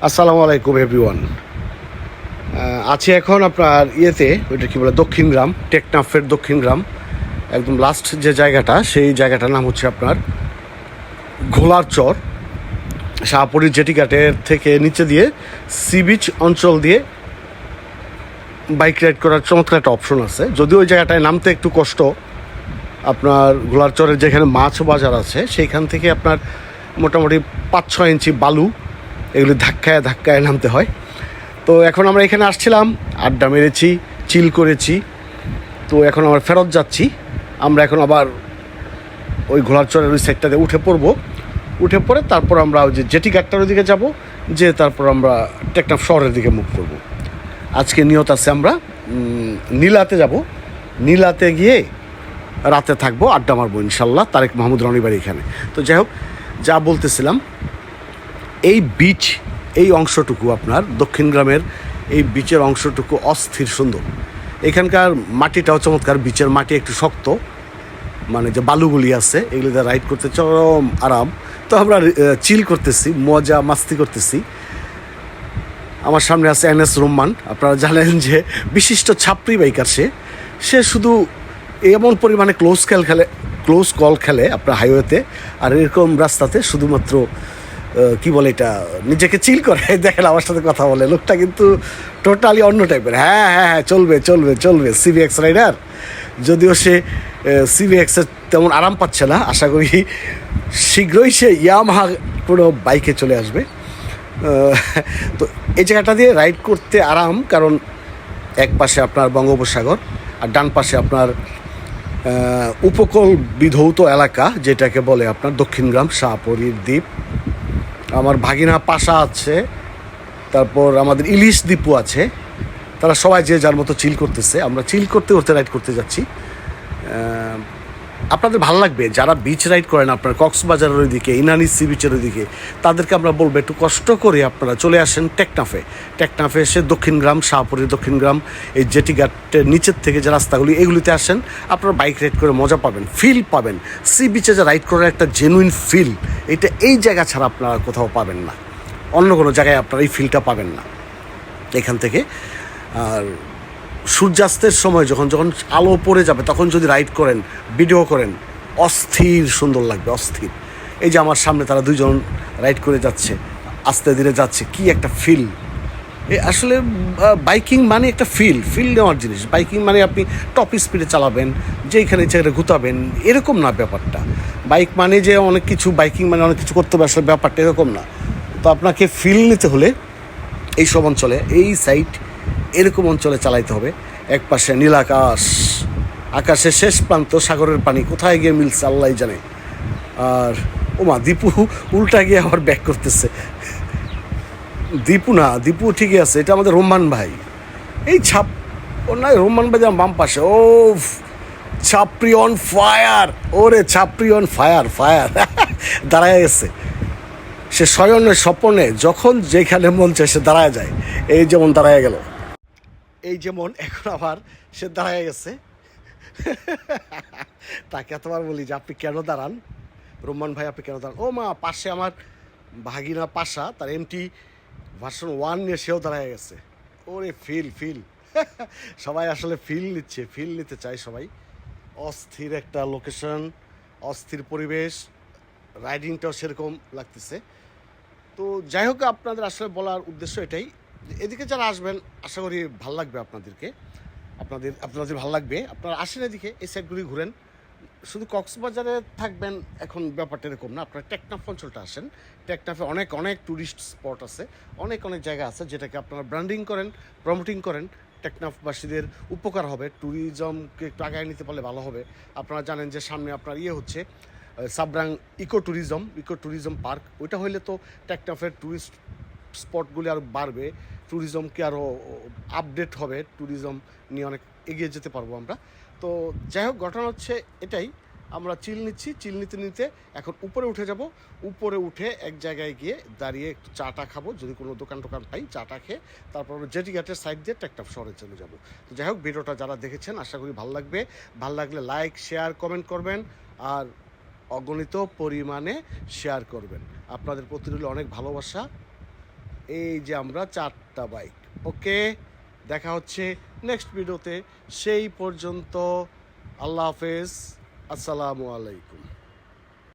আসসালামু আলাইকুম এভরিওয়ান। আছি এখন আপনার ওইটা কী বলে, দক্ষিণ গ্রাম, টেকনাফের দক্ষিণ গ্রাম। একদম লাস্ট যে জায়গাটা, সেই জায়গাটার নাম হচ্ছে আপনার ঘোলার চর। শাহপুরীর জেটি ঘাটের থেকে নিচে দিয়ে সি বিচ অঞ্চল দিয়ে বাইক রাইড করার চমৎকার একটা অপশন আছে। যদিও ওই জায়গাটায় নামতে একটু কষ্ট। আপনার ঘোলার চরের যেখানে মাছ বাজার আছে সেইখান থেকে আপনার মোটামুটি 5-6 ইঞ্চি বালু, এগুলি ধাক্কায় ধাক্কায় নামতে হয়। তো এখন আমরা এখানে আসছিলাম, আড্ডা মেরেছি, চিল করেছি। তো এখন আমরা ফেরত যাচ্ছি। আমরা এখন আবার ওই ঘোলার চরের ওই সাইডটাতে উঠে পড়বো। উঠে পড়ে তারপর আমরা ওই যে জেটি ঘাটটার দিকে যাব, যে তারপর আমরা টেকনাফ শহরের দিকে মুভ করব। আজকে নিয়ত আছে আমরা নীলাতে যাব। নীলাতে গিয়ে রাতে থাকবো, আড্ডা মারবো ইনশাল্লাহ, তারেক মাহমুদ রনির বাড়ি এখানে। তো যাই হোক, যা বলতেছিলাম, এই বিচ, এই অংশটুকু আপনার দক্ষিণ গ্রামের এই বিচের অংশটুকু অস্থির সুন্দর। এখানকার মাটিটাও চমৎকার। বিচের মাটি একটু শক্ত, মানে যে বালুগুলি আছে এগুলিতে রাইড করতে চরম আরাম। তো আমরা চিল করতেছি, মজা মাস্তি করতেছি। আমার সামনে আছে এনএস রহমান। আপনারা জানেন যে বিশিষ্ট ছাপরি বাইকার। সে শুধু এমন পরিমাণে ক্লোজ কল খেলে আপনার হাইওয়েতে, আর এরকম রাস্তাতে শুধুমাত্র কি বলে এটা, নিজেকে চিল করে। দেখেন আমার সাথে কথা বলে, লোকটা কিন্তু টোটালি অন্য টাইপের। হ্যাঁ হ্যাঁ হ্যাঁ, চলবে চলবে চলবে, সিভিএক্স রাইডার। যদিও সে সিভিএক্সের তেমন আরাম পাচ্ছে না, আশা করি শীঘ্রই সে ইয়ামাহা কোনো বাইকে চলে আসবে। তো এই জায়গাটা দিয়ে রাইড করতে আরাম, কারণ এক পাশে আপনার বঙ্গোপসাগর আর ডান পাশে আপনার উপকূল বিধৌত এলাকা, যেটাকে বলে আপনার দক্ষিণ গ্রাম, শাহপুরীর দ্বীপ। আমার ভাগিনা পাশা আছে, তারপর আমাদের ইলিশ দ্বীপও আছে। তারা সবাই যে যার মতো চিল করতেছে, আমরা চিল করতে করতে রাইড করতে যাচ্ছি। আপনাদের ভালো লাগবে যারা বিচ রাইড করেন, আপনার কক্সবাজারের ওইদিকে, ইনানি সি বিচের ওইদিকে, তাদেরকে আমরা বলবো একটু কষ্ট করে আপনারা চলে আসেন টেকনাফে এসে দক্ষিণ গ্রাম, শাহপুরের দক্ষিণ গ্রাম, এই জেটি ঘাটের নিচের থেকে যে রাস্তাগুলি, এগুলিতে আসেন। আপনারা বাইক রাইড করে মজা পাবেন, ফিল পাবেন। সি বিচে যে রাইড করার একটা জেনুইন ফিল, এটা এই জায়গা ছাড়া আপনারা কোথাও পাবেন না। অন্য কোনো জায়গায় আপনারা এই ফিলটা পাবেন না এখান থেকে। আর সূর্যাস্তের সময় যখন যখন আলো পড়ে যাবে, তখন যদি রাইড করেন, ভিডিও করেন, অস্থির সুন্দর লাগবে, অস্থির। এই যে আমার সামনে তারা দুইজন রাইড করে যাচ্ছে, আস্তে ধীরে যাচ্ছে, কি একটা ফিল। আসলে বাইকিং মানে একটা ফিল নেওয়ার জিনিস। বাইকিং মানে আপনি টপ স্পিডে চালাবেন, যেইখানে ইচ্ছা ঘুতাবেন, এরকম না ব্যাপারটা। বাইক মানে যে অনেক কিছু, বাইকিং মানে অনেক কিছু করতে হবে, আসলে ব্যাপারটা এরকম না। তো আপনাকে ফিল নিতে হলে এইসব অঞ্চলে, এই সাইড এরকম অঞ্চলে চালাইতে হবে। এক পাশে নীল আকাশ, আকাশের শেষ প্রান্ত সাগরের পানি, কোথায় গিয়ে মিলছে আল্লাহ জানে। আর ওমা, দীপু উল্টা গিয়ে আবার ব্যাক করতেছে। দীপু ঠিকই আছে, এটা আমাদের রহমান ভাই। এই ও নয়, রহমান ভাই যেমন বাম পাশে। ও ছাপরি অন ফায়ার, ওরে ছাপরি অন ফায়ার দাঁড়ায় গেছে। সে শয়নে স্বপনে যখন যেখানে মন চায় সে দাঁড়ায় যায়। এই যেমন দাঁড়ায় গেল, এই যেমন এখন আবার সে দাঁড়ায় গেছে। তাকে এতবার বলি যে আপনি কেন দাঁড়ান, রহমান ভাই আপনি কেন দাঁড়ান। ও মা, পাশে আমার ভাগিনা পাশা, তার MT ভার্সন 1 নিয়ে সেও দাঁড়ায় গেছে। ওরে ফিল সবাই আসলে ফিল নিতে চায় সবাই। অস্থির একটা লোকেশন, অস্থির পরিবেশ, রাইডিংটাও সেরকম লাগতেছে। তো যাই হোক, আপনাদের আসলে বলার উদ্দেশ্য এটাই, এদিকে যারা আসবেন আশা করি ভালো লাগবে আপনাদের ভালো লাগবে। আপনারা আসেন এদিকে, এই সাইডগুলি ঘুরেন। শুধু কক্সবাজারে থাকবেন এখন ব্যাপারটা এরকম না, আপনারা টেকনাফ অঞ্চলটা আসেন। টেকনাফে অনেক ট্যুরিস্ট স্পট আছে, অনেক জায়গা আছে, যেটাকে আপনারা ব্র্যান্ডিং করেন, প্রমোটিং করেন। টেকনাফবাসীদের উপকার হবে, ট্যুরিজমকে একটু আগায় নিতে পারলে ভালো হবে। আপনারা জানেন যে সামনে আপনার হচ্ছে সাবরাং ইকো ট্যুরিজম পার্ক। ওইটা হইলে তো টেকনাফের ট্যুরিস্ট স্পটগুলি আরও বাড়বে, ট্যুরিজমকে আরও আপডেট হবে, ট্যুরিজম নিয়ে অনেক এগিয়ে যেতে পারবো আমরা। তো যাই হোক, ঘটনা হচ্ছে এটাই, আমরা চিল নিতে এখন উপরে উঠে যাব। উপরে উঠে এক জায়গায় গিয়ে দাঁড়িয়ে একটু চাটা খাবো, যদি কোনো দোকান পাই, চাটা খেয়ে তারপর আমরা জেটি ঘাটের সাইড দিয়ে টেকনাফ শহরে চলে যাব। তো যাই হোক, ভিডিওটা যারা দেখেছেন আশা করি ভালো লাগবে। ভালো লাগলে লাইক, শেয়ার, কমেন্ট করবেন, আর অগণিত পরিমাণে শেয়ার করবেন। আপনাদের প্রতি রইল অনেক ভালোবাসা। এই যে আমরা 4টা বাইক। ওকে, দেখা হচ্ছে নেক্সট ভিডিওতে। সেই পর্যন্ত আল্লাহ হাফেজ, আসসালামু আলাইকুম।